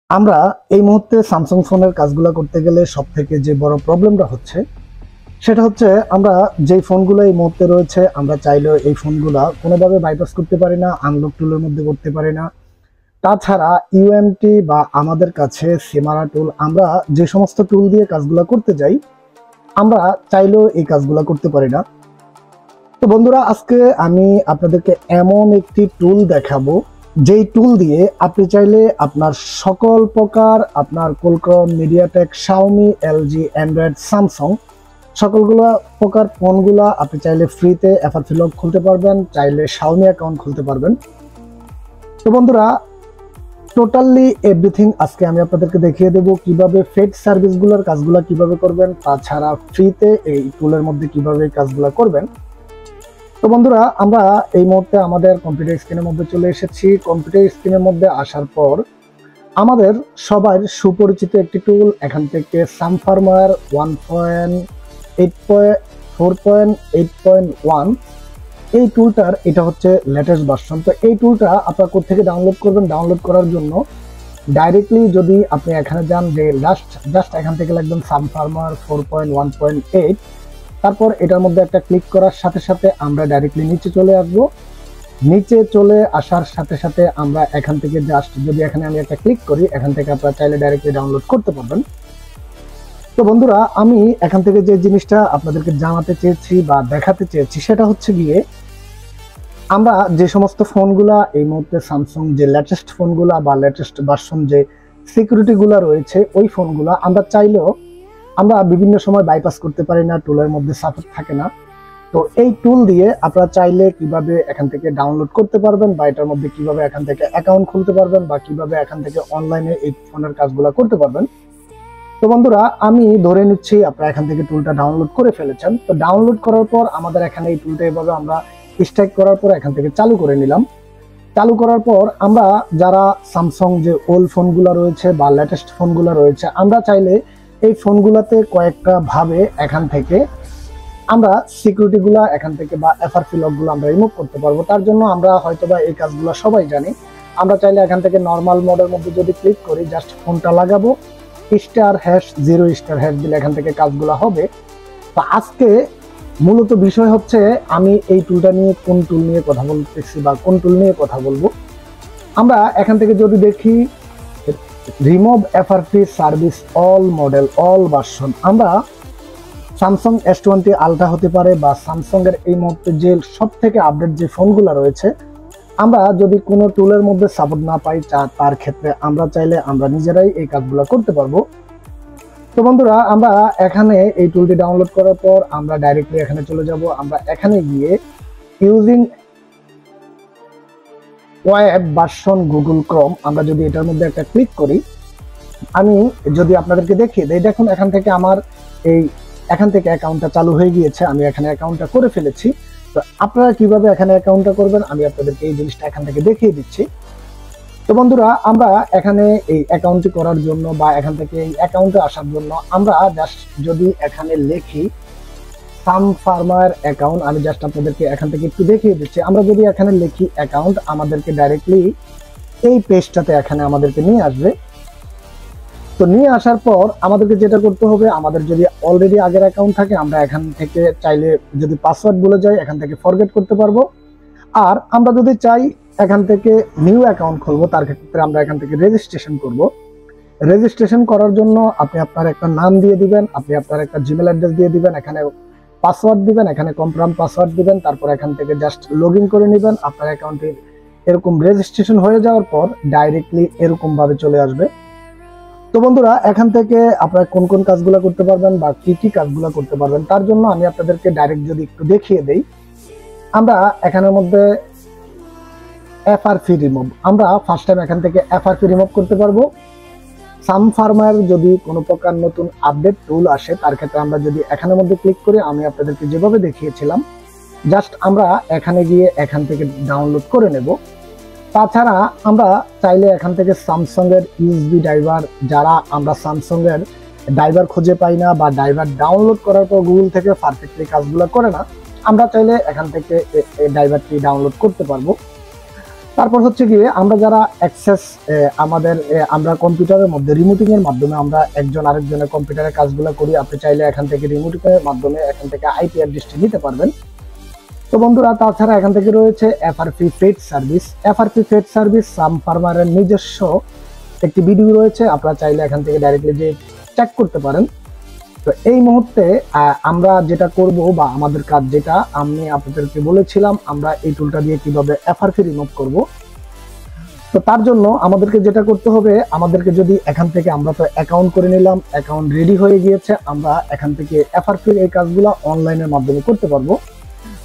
আমরা এই মুহূর্তে স্যামসাং ফোনের কাজগুলো করতে গেলে সবথেকে যে বড় প্রবলেমটা হচ্ছে সেটা হচ্ছে আমরা যেই ফোনগুলো এই মুহূর্তে রয়েছে আমরা চাইলেও এই ফোনগুলা কোনোভাবে বাইপাস করতে পারি না, আনলক টুলের মধ্যে করতে পারি না। তাছাড়া ইউএমটি বা আমাদের কাছে সিমারা টুল, আমরা যে সমস্ত টুল দিয়ে কাজগুলো করতে যাই আমরা চাইলেও এই কাজগুলো করতে পারি না। তো বন্ধুরা, আজকে আমি আপনাদেরকে এমন একটি টুল দেখাবো যেই টুল দিয়ে আপনি চাইলে আপনার সকল প্রকার আপনার Qualcomm, MediaTek, Xiaomi, LG, Android, Samsung সকলগুলো প্রকার ফোনগুলা আপনি চাইলে ফ্রিতে এফআরপি লক খুলতে পারবেন, চাইলে শাওমি অ্যাকাউন্ট খুলতে পারবেন। তো বন্ধুরা, টোটালি এভরিথিং আজকে আমি আপনাদেরকে দেখিয়ে দেবো কিভাবে ফেড সার্ভিসগুলোর কাজগুলো কিভাবে করবেন, তাছাড়া ফ্রিতে এই টুলের মধ্যে কিভাবে কাজগুলো করবেন। তো বন্ধুরা, আমরা এই মুহূর্তে আমাদের কম্পিউটার স্ক্রিনের মধ্যে চলে এসেছি। কম্পিউটার স্ক্রিনের মধ্যে আসার পর আমাদের সবার সুপরিচিত একটি টুল, এখান থেকে সামফার্মার 1.4.8.1 এই টুলটার এটা হচ্ছে লেটেস্ট ভার্সন। তো এই টুলটা আপনারা কোথা থেকে ডাউনলোড করবেন? ডাউনলোড করার জন্য ডাইরেক্টলি যদি আপনি এখানে যান, যে জাস্ট এখান থেকে লিখবেন সামফার্মার 4.1.8, তারপর এটার মধ্যে একটা ক্লিক করার সাথে সাথে আমরা ডাইরেক্টলি নিচে চলে আসবো। নিচে চলে আসার সাথে সাথে আমরা এখান থেকে জাস্ট যদি এখানে আমি একটা ক্লিক করি, এখান থেকে আপনারা চাইলে ডাইরেক্টলি ডাউনলোড করতে পারবেন। তো বন্ধুরা, আমি এখান থেকে যে জিনিসটা আপনাদেরকে জানাতে চেয়েছি বা দেখাতে চেয়েছি সেটা হচ্ছে গিয়ে, আমরা যে সমস্ত ফোনগুলা এই মুহূর্তে স্যামসাং যে লেটেস্ট ফোনগুলা বা লেটেস্ট ভার্সন যে সিকিউরিটিগুলা রয়েছে ওই ফোনগুলা আমরা চাইলেও আমরা বিভিন্ন সময় বাইপাস করতে পারি না, টুলের মধ্যে সাপোর্ট থাকে না। তো এই টুল দিয়ে আপনারা চাইলে কিভাবে এখান থেকে ডাউনলোড করতে পারবেন বা এটার মধ্যে কিভাবে এখান থেকে অ্যাকাউন্ট খুলতে পারবেন বা কিভাবে এখান থেকে অনলাইনে এই ফোনের কাজগুলো করতে পারবেন। তো বন্ধুরা, আমি ধরে নিচ্ছি আপনারা এখান থেকে টুলটা ডাউনলোড করে ফেলেছেন। তো ডাউনলোড করার পর আমাদের এখানে এই টুলটা এভাবে আমরা স্ট্রাইক করার পর এখান থেকে চালু করে নিলাম। চালু করার পর আমরা যারা স্যামসাং যে ওল্ড ফোনগুলো রয়েছে বা লেটেস্ট ফোনগুলো রয়েছে, আমরা চাইলে এই ফোনগুলোতে কয়েকটা ভাবে এখান থেকে আমরা সিকিউরিটিগুলো এখান থেকে বা এফআরপি লকগুলো আমরা রিমুভ করতে পারবো। তার জন্য আমরা হয়তোবা এই কাজগুলো সবাই জানি। আমরা চাইলে এখান থেকে নর্মাল মোডের মধ্যে যদি ক্লিক করি, জাস্ট ফোনটা লাগাবো, *#0* দিলে এখান থেকে কাজগুলো হবে। তো আজকে মূলত বিষয় হচ্ছে আমি এই টুলটা নিয়ে কোন টুল নিয়ে কথা বলতেছি বা কোন টুল নিয়ে কথা বলবো। আমরা এখান থেকে যদি দেখি remove FRP service all model all version, আমরা স্যামসাং S20 আলট্রা হতে পারে বা স্যামসাং এর এই মুহূর্তে যে সব থেকে আপডেট যে ফোনগুলো রয়েছে, আমরা যদি কোনো টুলের মধ্যে সাপোর্ট না পাই তার ক্ষেত্রে আমরা চাইলে আমরা নিজেরাই এই কাজগুলো করতে পারবো। তো বন্ধুরা, আমরা এখানে এই টুলটি ডাউনলোড করার পর আমরা ডাইরেক্টলি এখানে চলে যাব। আমরা এখানে গিয়ে using web version Google Chrome, আমরা যদি এটার মধ্যে একটা ক্লিক করি, আমি যদি আপনাদেরকে দেখিয়ে দেই, দেখুন এখান থেকে আমার এখান থেকে অ্যাকাউন্টটা চালু হয়ে গিয়েছে, আমি এখানে অ্যাকাউন্টটা করে ফেলেছি। তো আপনারা কিভাবে এখানে অ্যাকাউন্টটা করবেন আমি আপনাদেরকে এই জিনিসটা এখান থেকে দেখিয়ে দিচ্ছি। তো বন্ধুরা, আমরা এখানে এই অ্যাকাউন্টটি করার জন্য বা এখান থেকে এই অ্যাকাউন্টে আসার জন্য আমরা জাস্ট যদি এখানে লিখি সামফার্মার অ্যাকাউন্ট, আমি জাস্ট আপনাদেরকে এখান থেকে একটু দেখিয়ে দিচ্ছি। আমরা যদি এখানে লিখি অ্যাকাউন্ট, আমাদেরকে ডাইরেক্টলি এই পেজটাতে এখানে আমাদেরকে নিয়ে আসবে। তো নিয়ে আসার পর আমাদেরকে যেটা করতে হবে, আমাদের যদি অলরেডি আগের অ্যাকাউন্ট থাকে আমরা এখান থেকে চাইলে যদি পাসওয়ার্ড বলে যাই এখান থেকে ফরগেট করতে পারবো। আর আমরা যদি চাই এখান থেকে নিউ অ্যাকাউন্ট খুলবো, তার ক্ষেত্রে আমরা এখান থেকে রেজিস্ট্রেশন করব। রেজিস্ট্রেশন করার জন্য আপনি আপনার একটা নাম দিয়ে দিবেন, আপনি আপনার একটা জিমেল অ্যাড্রেস দিয়ে দিবেন, এখানে পাসওয়ার্ড দিবেন, এখানে কনফার্ম পাসওয়ার্ড দিবেন, তারপর এখান থেকে জাস্ট লগ ইন করে নেবেন। আপনার অ্যাকাউন্টে এরকম রেজিস্ট্রেশন হয়ে যাওয়ার পর ডাইরেক্টলি এরকম ভাবে চলে আসবে। তো বন্ধুরা, এখান থেকে আপনারা কোন কোন কাজগুলো করতে পারবেন বা কি কি কাজগুলো করতে পারবেন তার জন্য আমি আপনাদেরকে ডাইরেক্ট যদি একটু দেখিয়ে দেই। আমরা এখানের মধ্যে এফআরপি রিমুভ, আমরা ফার্স্ট টাইম এখান থেকে এফআরপি রিমুভ করতে পারবো। সামফার্মার যদি কোনো প্রকার নতুন আপডেট টুল আসে তার ক্ষেত্রে আমরা যদি এখানের মধ্যে ক্লিক করি, আমি আপনাদেরকে যেভাবে দেখিয়েছিলাম জাস্ট আমরা এখানে গিয়ে এখান থেকে ডাউনলোড করে নেব। তাছাড়া আমরা চাইলে এখান থেকে স্যামসাং এর ইউএসবি ড্রাইভার, যারা আমরা স্যামসাং এর ড্রাইভার খুঁজে পাই না বা ড্রাইভার ডাউনলোড করার পর গুগল থেকে পারফেক্টলি কাজগুলো করে না, আমরা চাইলে এখান থেকে এই ড্রাইভারটি ডাউনলোড করতে পারবো। তারপর হচ্ছে গিয়ে আমরা যারা অ্যাক্সেস আমাদের আমরা কম্পিউটারের মধ্যে রিমোটিং এর মাধ্যমে আমরা একজন আরেকজনের কম্পিউটারের কাজগুলো করি, আপনি চাইলে এখান থেকে রিমোটিং এর মাধ্যমে এখান থেকে আইপি অ্যাড্রেসটি নিতে পারবেন। তো বন্ধুরা, তাছাড়া এখান থেকে রয়েছে এফআরপি ফেড সার্ভিস। এফআরপি ফেড সার্ভিস সাম ফার্মারের নিজস্ব একটি ভিডিও রয়েছে, আপনারা চাইলে এখান থেকে ডাইরেক্টলি যে চেক করতে পারেন। তো এই মুহূর্তে আমরা যেটা করব বা আমাদের কাজ যেটা আমি আপনাদেরকে বলেছিলাম, আমরা এই টুলটা দিয়ে কিভাবে এফআরপি রিমুভ করব। তো তার জন্য আমাদেরকে যেটা করতে হবে, আমাদেরকে যদি এখান থেকে আমরা তো অ্যাকাউন্ট করে নিলাম, অ্যাকাউন্ট রেডি হয়ে গিয়েছে, আমরা এখান থেকে এফআরপির এই কাজগুলো অনলাইনের মাধ্যমে করতে পারবো।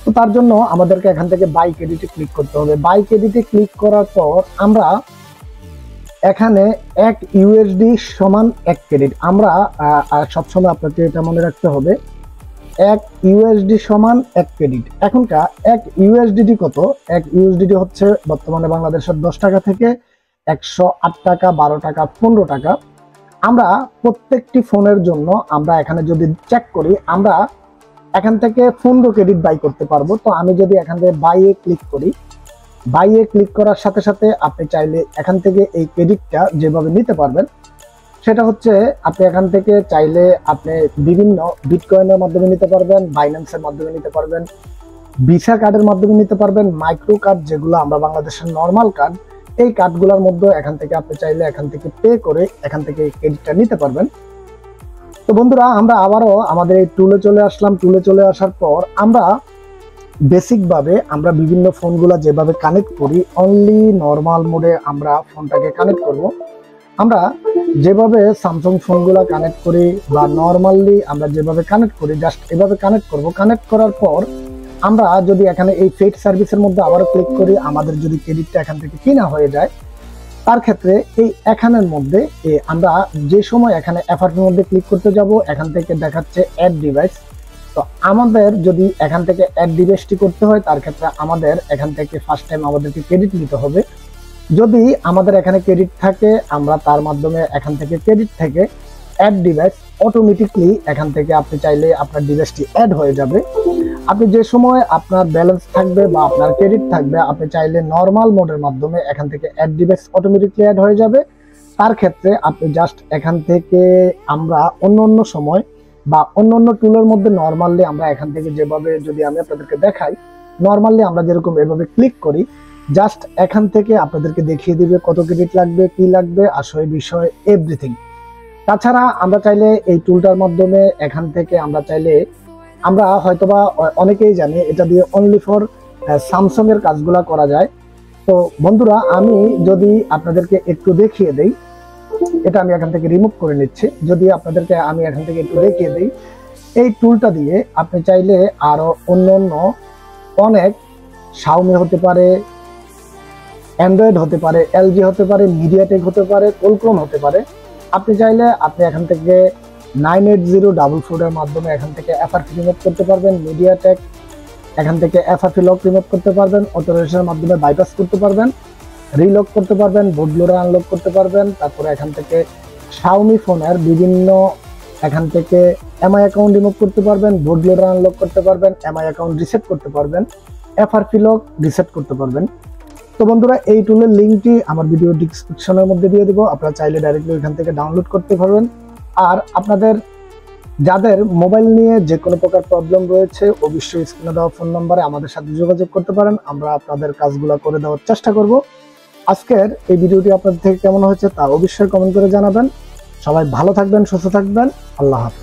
তো তার জন্য আমাদেরকে এখান থেকে বাই ক্রেডিটে ক্লিক করতে হবে। বাই ক্রেডিটে ক্লিক করার পর আমরা এখানে 1 ইউএসডি সমান 1 ক্রেডিট, আমরা সবসময় আপনাকে এটা মনে রাখতে হবে, 1 ইউএসডি সমান 1 ক্রেডিট। এখনকার 1 ইউএসডিটি কত? 1 ইউএসডিটি হচ্ছে বর্তমানে বাংলাদেশের 10 টাকা থেকে 108 টাকা, 12 টাকা, 15 টাকা। আমরা প্রত্যেকটি ফোনের জন্য আমরা এখানে যদি চেক করি, আমরা এখান থেকে 15 ক্রেডিট বাই করতে পারবো। তো আমি যদি এখান থেকে বাইয়ে ক্লিক করি, বাইয়ে ক্লিক করার সাথে সাথে আপনি চাইলে এখান থেকে এই ক্রেডিটটা যেভাবে নিতে পারবেন, সেটা হচ্ছে আপনি এখান থেকে চাইলে আপনি বিভিন্ন বিটকয়েনের মাধ্যমে নিতে পারবেন, বাইন্যান্সের মাধ্যমে নিতে পারবেন, ভিসা কার্ডের মাধ্যমে নিতে পারবেন, মাইক্রো কার্ড যেগুলো আমরা বাংলাদেশের নর্মাল কার্ড, এই কার্ডগুলোর মধ্যে এখান থেকে আপনি চাইলে এখান থেকে পে করে এখান থেকে এই ক্রেডিটটা নিতে পারবেন। তো বন্ধুরা, আমরা আবারও আমাদের এই টুলে চলে আসলাম। টুলে চলে আসার পর আমরা বেসিক ভাবে আমরা বিভিন্ন ফোনগুলো যেভাবে কানেক্ট করি, অনলি নর্মাল মোডে আমরা ফোনটাকে কানেক্ট করব। আমরা যেভাবে স্যামসাং ফোনগুলো কানেক্ট করি বা নর্মালি আমরা যেভাবে কানেক্ট করি, জাস্ট এভাবে কানেক্ট করব। কানেক্ট করার পর আমরা যদি এখানে এই ফেড সার্ভিসের মধ্যে আবারও ক্লিক করি, আমাদের যদি ক্রেডিটটা এখান থেকে কিনা হয়ে যায়, তার ক্ষেত্রে এই এখানের মধ্যে আমরা যে সময় এখানে এফআরপির মধ্যে ক্লিক করতে যাব, এখান থেকে দেখাচ্ছে অ্যাড ডিভাইস। তো আমাদের যদি এখান থেকে অ্যাড ডিভাইসটি করতে হয়, তার ক্ষেত্রে আমাদের এখান থেকে ফার্স্ট টাইম আমাদেরকে ক্রেডিট নিতে হবে। যদি আমাদের এখানে ক্রেডিট থাকে, আমরা তার মাধ্যমে এখান থেকে ক্রেডিট থেকে অ্যাড ডিভাইস অটোমেটিকলি এখান থেকে আপনি চাইলে আপনার ডিভাইসটি অ্যাড হয়ে যাবে। আপনি যে সময় আপনার ব্যালেন্স থাকবে বা আপনার ক্রেডিট থাকবে, আপনি চাইলে নর্মাল মোডের মাধ্যমে এখান থেকে অ্যাড ডিভাইস অটোমেটিকলি অ্যাড হয়ে যাবে। তার ক্ষেত্রে আপনি জাস্ট এখান থেকে আমরা অন্য সময় বা অন্য টুলের মধ্যে নর্মালি আমরা এখান থেকে যেভাবে যদি আমি আপনাদেরকে দেখাই, নর্মালি আমরা যেরকম এভাবে ক্লিক করি, জাস্ট এখান থেকে আপনাদেরকে দেখিয়ে দিবে কত ক্রেডিট লাগবে, কি লাগবে, আসলে বিষয় এভরিথিং। তাছাড়া আমরা চাইলে এই টুলটার মাধ্যমে এখান থেকে আমরা চাইলে, আমরা হয়তোবা অনেকেই জানি এটা দিয়ে অনলি ফর স্যামসাং এর কাজগুলা করা যায়। তো বন্ধুরা, আমি যদি আপনাদেরকে একটু দেখিয়ে দেই, এটা আমি এখান থেকে রিমুভ করে নিচ্ছি। যদি আপনাদেরকে আমি এখান থেকে একটু দেখিয়ে দিই, এই টুলটা দিয়ে আপনি চাইলে আরো অন্য অনেক শাওমি হতে পারে, অ্যান্ড্রয়েড হতে পারে, এলজি হতে পারে, মিডিয়াটেক হতে পারে, কোলক্রোম হতে পারে, আপনি চাইলে আপনি এখান থেকে 98044 এর মাধ্যমে এখান থেকে এফআরপি রিমুভ করতে পারবেন। মিডিয়াটেক এখান থেকে এফআরপি লক রিমুভ করতে পারবেন, অথরাইজেশনের মাধ্যমে বাইপাস করতে পারবেন, রিলক করতে পারবেন, বুট লোডার আনলক করতে পারবেন। তারপরে এখান থেকে শাওমি ফোনের বিভিন্ন এখান থেকে এমআই অ্যাকাউন্ট রিমুভ করতে পারবেন, বুট লোডার আনলক করতে পারবেন, এমআই অ্যাকাউন্ট রিসেট করতে পারবেন, এফআরপি লক রিসেট করতে পারবেন। তো বন্ধুরা, এই টুলের লিঙ্কটি আমার ভিডিও ডিসক্রিপশনের মধ্যে দিয়ে দিব, আপনারা চাইলে ডাইরেক্টলি ওইখান থেকে ডাউনলোড করতে পারবেন। আর আপনাদের যাদের মোবাইল নিয়ে যে কোনো প্রকার প্রবলেম রয়েছে, অবশ্যই স্ক্রিনে দেওয়া ফোন নম্বরে আমাদের সাথে যোগাযোগ করতে পারেন, আমরা আপনাদের কাজগুলো করে দেওয়ার চেষ্টা করব। আজকের এই ভিডিওটি আপনাদের থেকে কেমন হয়েছে তা অবশ্যই কমেন্ট করে জানাবেন। সবাই ভালো থাকবেন, সুস্থ থাকবেন, আল্লাহ হাফেজ।